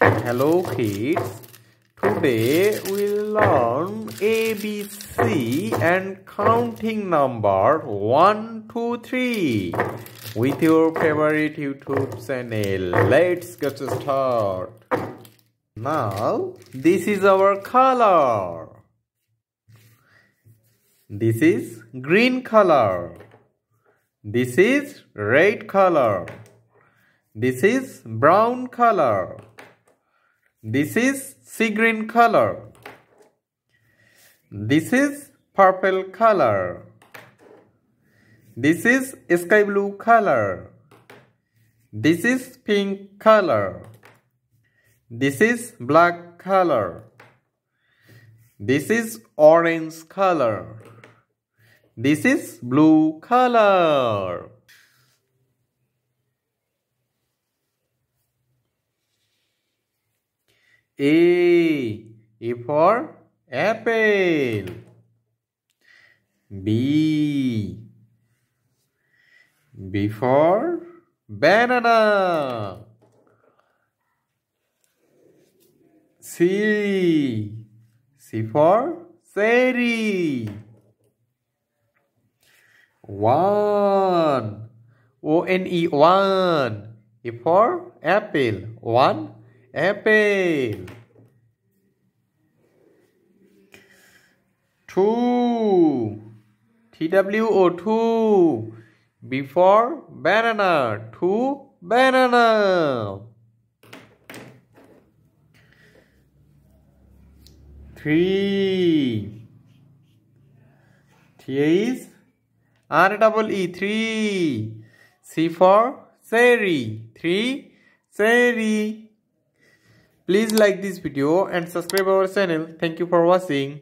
Hello kids, today we'll learn ABC and counting number 1, 2, 3 with your favorite YouTube channel. Let's get started. Now this is our color. This is green color. This is red color. This is brown color. This is sea green color. This is purple color. This is sky blue color. This is pink color. This is black color. This is orange color. This is blue color. A for apple. B for banana. C for cherry. One one for apple. One apple. Two two before banana. Two banana. Three is REE. Three. C for cherry. Three cherry. Please like this video and subscribe our channel. Thank you for watching.